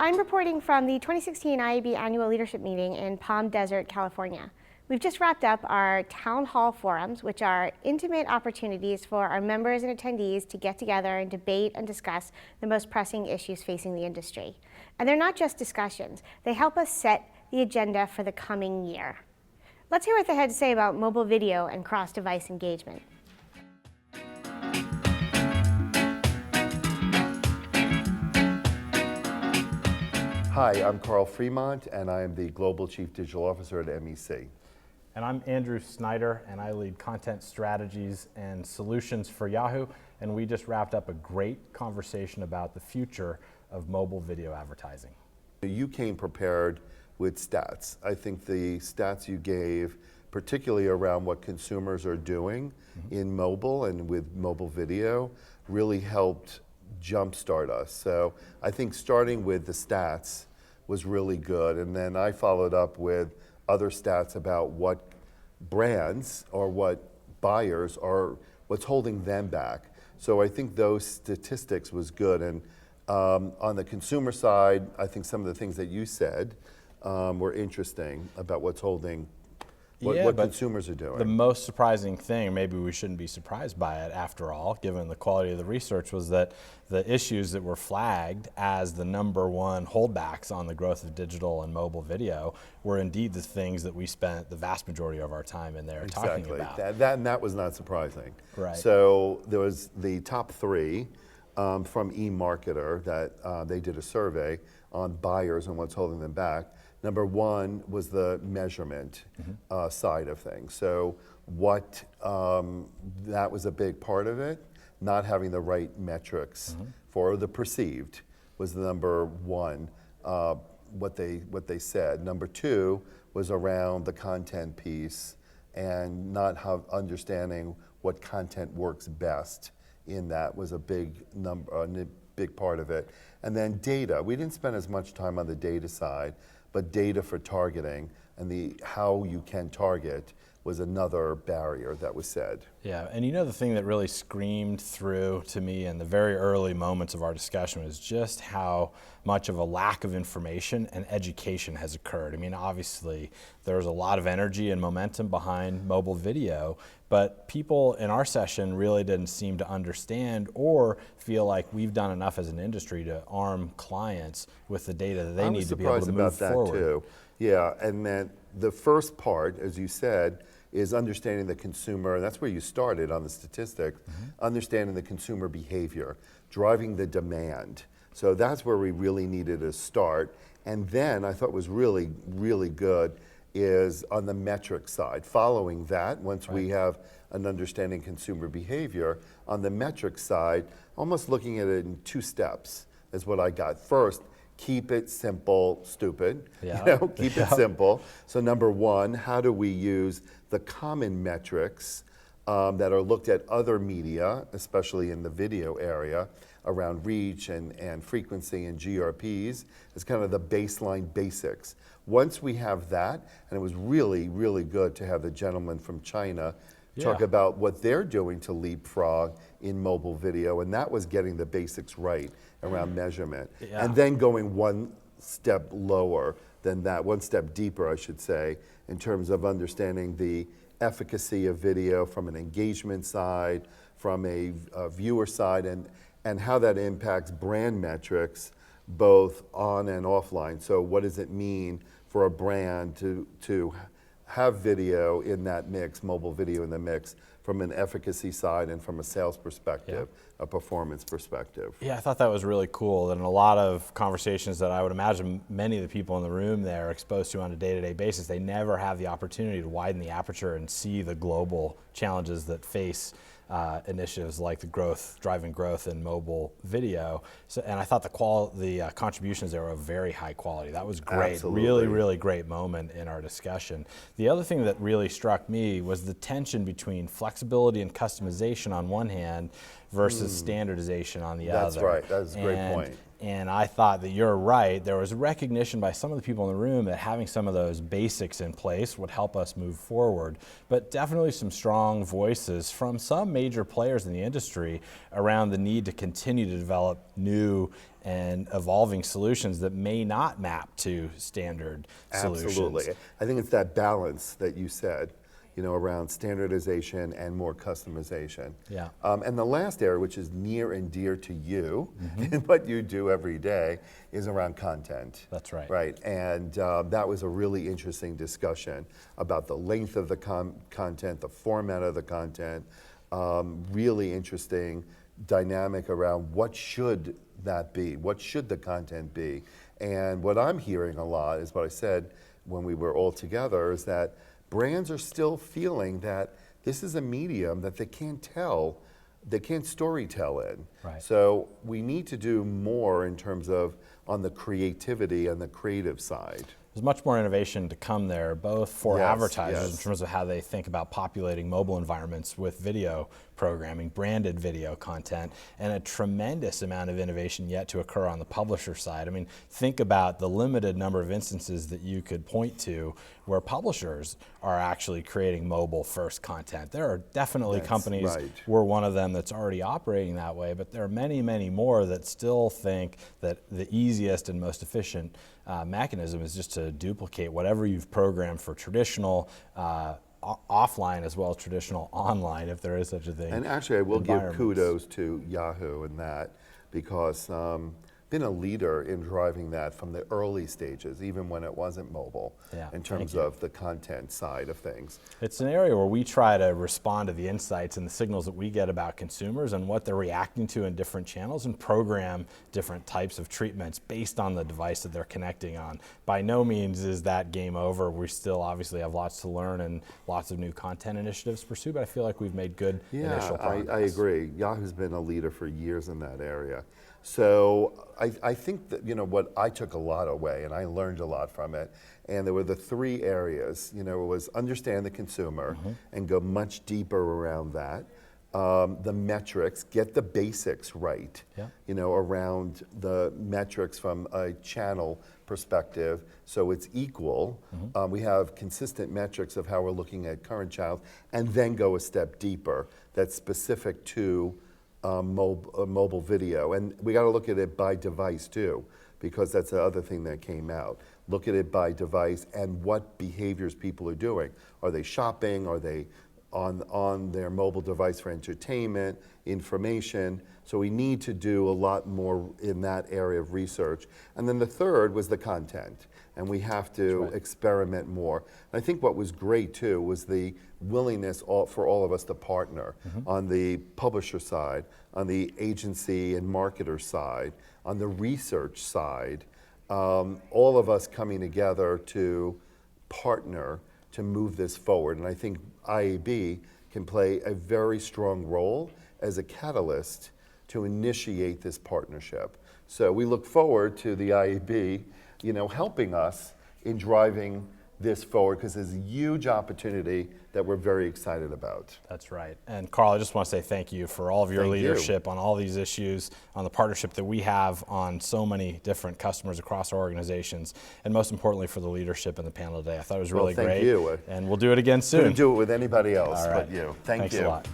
I'm reporting from the 2016 IAB Annual Leadership Meeting in Palm Desert, California. We've just wrapped up our town hall forums, which are intimate opportunities for our members and attendees to get together and debate and discuss the most pressing issues facing the industry. And they're not just discussions, they help us set the agenda for the coming year. Let's hear what they had to say about mobile video and cross-device engagement. Hi, I'm Carl Fremont, and I am the Global Chief Digital Officer at MEC. And I'm Andrew Snyder, and I lead content strategies and solutions for Yahoo. And we just wrapped up a great conversation about the future of mobile video advertising. You came prepared with stats. I think the stats you gave, particularly around what consumers are doing in mobile and with mobile video, really helped jumpstart us. So I think starting with the stats was really good, and then I followed up with other stats about what brands or what buyers are, what's holding them back. So I think those statistics was good, and on the consumer side, I think some of the things that you said were interesting about what's holding what consumers are doing. The most surprising thing, maybe we shouldn't be surprised by it after all, given the quality of the research, was that the issues that were flagged as the #1 holdbacks on the growth of digital and mobile video were indeed the things that we spent the vast majority of our time in there talking about. That was not surprising. Right. So there was the top 3 from eMarketer that they did a survey on buyers and what's holding them back. #1 was the measurement side of things. So that was a big part of it. Not having the right metrics for the perceived was the #1, what they said. #2 was around the content piece and not understanding what content works best in that was a big part of it. And then data. We didn't spend as much time on the data side, but data for targeting and how you can target was another barrier that was said. Yeah, and you know the thing that really screamed through to me in the very early moments of our discussion was just how much of a lack of information and education has occurred. I mean, obviously, there's a lot of energy and momentum behind mobile video, but people in our session really didn't seem to understand or feel like we've done enough as an industry to arm clients with the data that they need to be able to move forward. I was surprised about that too. Yeah, and then the first part, as you said, is understanding the consumer, and that's where you started on the statistics, understanding the consumer behavior, driving the demand. So that's where we really needed to start. And then I thought was really, really good is on the metric side. Following that, once we have an understanding consumer behavior, on the metric side, almost looking at it in 2 steps is what I got. First, keep it simple, stupid. Yeah. Keep it simple. So #1, how do we use the common metrics that are looked at other media, especially in the video area, around reach and frequency and GRPs, as kind of the baseline basics. Once we have that, and it was really, really good to have the gentleman from China talk about what they're doing to leapfrog in mobile video, and that was getting the basics right around measurement. And then going one step lower than that, one step deeper, I should say, in terms of understanding the efficacy of video from an engagement side, from a viewer side, and how that impacts brand metrics, both on and offline. So what does it mean for a brand to have video in that mix, mobile video in the mix, from an efficacy side and from a sales perspective, a performance perspective. Yeah, I thought that was really cool. And a lot of conversations that I would imagine many of the people in the room there are exposed to on a day-to-day basis, they never have the opportunity to widen the aperture and see the global challenges that face initiatives like driving growth in mobile video. So, and I thought the contributions there were of very high quality. That was great. Absolutely. Really, really great moment in our discussion. The other thing that really struck me was the tension between flexibility and customization on one hand versus standardization on the other. That's right. That's a great point. And I thought that you're right. There was recognition by some of the people in the room that having some of those basics in place would help us move forward. But definitely some strong voices from some major players in the industry around the need to continue to develop new and evolving solutions that may not map to standard solutions. Absolutely. I think it's that balance that you said, around standardization and more customization. Yeah. And the last area, which is near and dear to you and what you do every day, is around content. That's right. Right. And that was a really interesting discussion about the length of the content, the format of the content, really interesting dynamic around what should that be? What should the content be? And what I'm hearing a lot is what I said when we were all together, is that brands are still feeling that this is a medium that they can't storytell in. Right. So we need to do more in terms of on the creativity and the creative side. There's much more innovation to come there, both for Yes, advertisers yes. in terms of how they think about populating mobile environments with video programming, branded video content, and a tremendous amount of innovation yet to occur on the publisher side. I mean, think about the limited number of instances that you could point to where publishers are actually creating mobile-first content. There are definitely That's companies, right. we're one of them, that's already operating that way, but there are many, many more that still think that the easiest and most efficient mechanism is just to duplicate whatever you've programmed for traditional offline as well as traditional online, if there is such a thing. And actually, I will give environments. kudos to Yahoo in that, because been a leader in driving that from the early stages, even when it wasn't mobile, Yeah, in terms thank you. of the content side of things. It's an area where we try to respond to the insights and the signals that we get about consumers and what they're reacting to in different channels, and program different types of treatments based on the device that they're connecting on. By no means is that game over. We still obviously have lots to learn and lots of new content initiatives to pursue, but I feel like we've made good initial progress. I agree. Yahoo's been a leader for years in that area. So I think that, what I took a lot away, and I learned a lot from it, and there were the three areas. It was understand the consumer and go much deeper around that. The metrics, get the basics right, Yeah. Around the metrics from a channel perspective, so it's equal. We have consistent metrics of how we're looking at current channels, and then go a step deeper that's specific to mobile video. And we got to look at it by device too, because that's the other thing that came out. Look at it by device and what behaviors people are doing. Are they shopping? Are they on their mobile device for entertainment, information? So we need to do a lot more in that area of research. And then the third was the content. And we have to experiment more. And I think what was great too was the willingness for all of us to partner on the publisher side, on the agency and marketer side, on the research side, all of us coming together to partner to move this forward. And I think IAB can play a very strong role as a catalyst to initiate this partnership. So we look forward to the IAB, helping us in driving this forward, because there's a huge opportunity that we're very excited about. That's right. And Carl, I just want to say thank you for all of your Thank you. leadership on all these issues, on the partnership that we have on so many different customers across our organizations, and most importantly for the leadership in the panel today. I thought it was really Well, thank great. you. And we'll do it again soon. Couldn't do it with anybody else All right. but you. Thanks a lot.